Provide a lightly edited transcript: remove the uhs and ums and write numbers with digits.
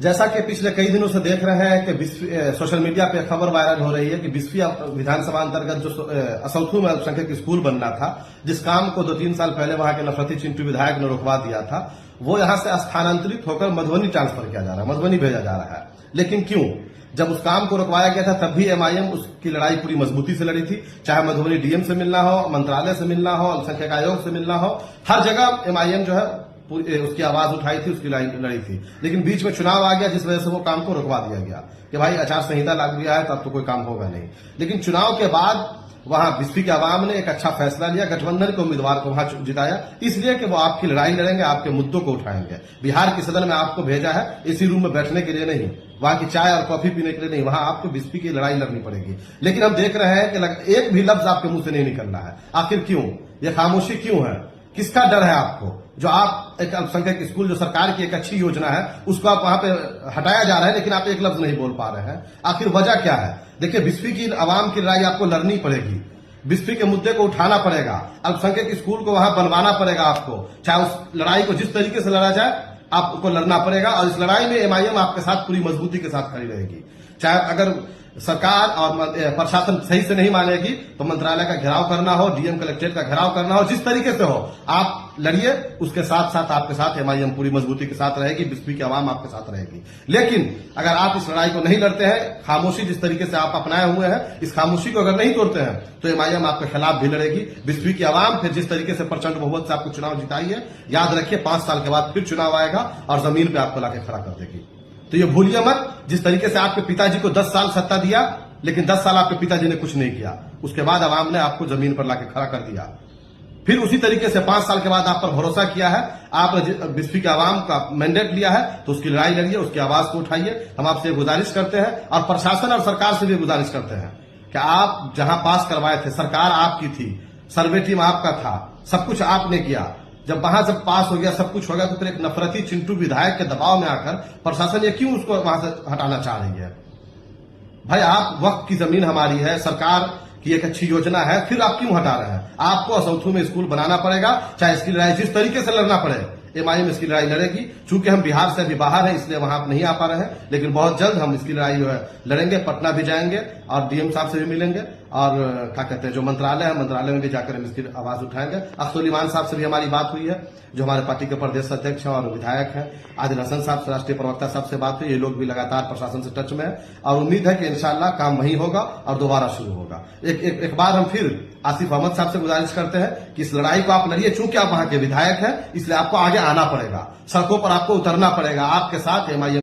जैसा कि पिछले कई दिनों से देख रहे हैं कि सोशल मीडिया पे खबर वायरल हो रही है कि 20वीं विधानसभा अंतर्गत जो असौथू में अल्पसंख्यक स्कूल बनना था, जिस काम को 2-3 साल पहले वहां के नफरती चिंटू विधायक ने रुकवा दिया था, वो यहां से स्थानांतरित होकर मधुबनी ट्रांसफर किया जा रहा है, मधुबनी भेजा जा रहा है। लेकिन क्यों? जब उस काम को रुकवाया गया था तब भी एमआईएम उसकी लड़ाई पूरी मजबूती से लड़ी थी, चाहे मधुबनी डीएम से मिलना हो, मंत्रालय से मिलना हो, अल्पसंख्यक आयोग से मिलना हो, हर जगह एमआईएम जो है उसकी आवाज उठाई थी, उसकी लड़ी थी। लेकिन बीच में चुनाव आ गया जिस वजह से वो काम को रुकवा दिया गया कि भाई आचार संहिता लागू गया है तो अब तो कोई काम होगा नहीं। लेकिन चुनाव के बाद वहां बिस्फी के आवाम ने एक अच्छा फैसला लिया, गठबंधन के उम्मीदवार को वहां जिताया, इसलिए कि वो आपकी लड़ाई लड़ेंगे, आपके मुद्दों को उठाएंगे। बिहार की सदन में आपको भेजा है इसी रूम में बैठने के लिए नहीं, वहां की चाय और कॉफी पीने के लिए नहीं, वहां आपको बिस्फी की लड़ाई लड़नी पड़ेगी। लेकिन हम देख रहे हैं कि एक भी लफ्ज आपके मुंह से नहीं निकल रहा है। आखिर क्यों? ये खामोशी क्यों है? किसका डर है आपको? जो आप एक अल्पसंख्यक स्कूल जो सरकार की एक अच्छी योजना है उसको आप वहां पे हटाया जा रहा है, लेकिन आप एक लफ्ज नहीं बोल पा रहे हैं। आखिर वजह क्या है? देखिए, बिस्फी की आवाम की लड़ाई आपको लड़नी पड़ेगी, बिस्फी के मुद्दे को उठाना पड़ेगा, अल्पसंख्यक स्कूल को वहां बनवाना पड़ेगा आपको। चाहे उस लड़ाई को जिस तरीके से लड़ा जाए आपको लड़ना पड़ेगा, और इस लड़ाई में एमआईएम आपके साथ पूरी मजबूती के साथ खड़ी रहेगी। चाहे अगर सरकार और प्रशासन सही से नहीं मानेगी तो मंत्रालय का घेराव करना हो, डीएम कलेक्ट्रेट का घेराव करना हो, जिस तरीके से हो आप लड़िए, उसके साथ साथ आपके साथ एमआईएम पूरी मजबूती के साथ रहेगी, बिस्फी की आवाम आपके साथ रहेगी। लेकिन अगर आप इस लड़ाई को नहीं लड़ते हैं, खामोशी जिस तरीके से आप अपनाए हुए हैं, इस खामोशी को अगर नहीं तोड़ते हैं तो एमआईएम आपके खिलाफ भी लड़ेगी। बिस्फी की आवाम फिर जिस तरीके से प्रचंड बहुमत से आपको चुनाव जिताई है, याद रखिए 5 साल के बाद फिर चुनाव आएगा और जमीन पे आपको लाके खड़ा कर देगी। तो ये भूलिए मत, जिस तरीके से आपके पिताजी को 10 साल सत्ता दिया, लेकिन 10 साल आपके पिताजी ने कुछ नहीं किया, उसके बाद आवाम ने आपको जमीन पर लाके खड़ा कर दिया। फिर उसी तरीके से 5 साल के बाद आप पर भरोसा किया है, आपने बिस्फी के आवाम का मैंडेट लिया है, तो उसकी लड़ाई लड़िए, उसकी आवाज को उठाइए। हम आपसे गुजारिश करते हैं और प्रशासन और सरकार से भी गुजारिश करते हैं कि आप जहां पास करवाए थे, सरकार आपकी थी, सर्वे टीम आपका था, सब कुछ आपने किया। जब वहां से पास हो गया, सब कुछ हो गया, तो फिर एक नफरती चिंटू विधायक के दबाव में आकर प्रशासन ये क्यों उसको वहां से हटाना चाह रही है? भाई, आप वक्त की जमीन हमारी है, सरकार की एक अच्छी योजना है, फिर आप क्यों हटा रहे हैं? आपको असौथू में स्कूल बनाना पड़ेगा, चाहे इसकी लड़ाई जिस तरीके से लड़ना पड़े, एमआईएम इसकी लड़ाई लड़ेगी। चूंकि हम बिहार से अभी बाहर हैं इसलिए वहां आप नहीं आ पा रहे हैं, लेकिन बहुत जल्द हम इसकी लड़ाई जो है लड़ेंगे, पटना भी जाएंगे और डीएम साहब से भी मिलेंगे, और क्या कहते हैं जो मंत्रालय है, मंत्रालय में भी जाकर हम इसकी आवाज उठाएंगे। अख्तुल साहब से भी हमारी बात हुई है, जो हमारे पार्टी के प्रदेश अध्यक्ष हैं और विधायक हैं। आदिल हसन साहब से, राष्ट्रीय प्रवक्ता साहब से बात हुई, ये लोग भी लगातार प्रशासन से टच में है और उम्मीद है कि इंशाल्लाह काम वही होगा और दोबारा शुरू होगा। एक बार हम फिर आसिफ अहमद साहब से गुजारिश करते हैं कि इस लड़ाई को आप लड़िए, चूंकि आप वहां के विधायक हैं इसलिए आपको आगे आना पड़ेगा, सड़कों पर आपको उतरना पड़ेगा, आपके साथ एमआईएम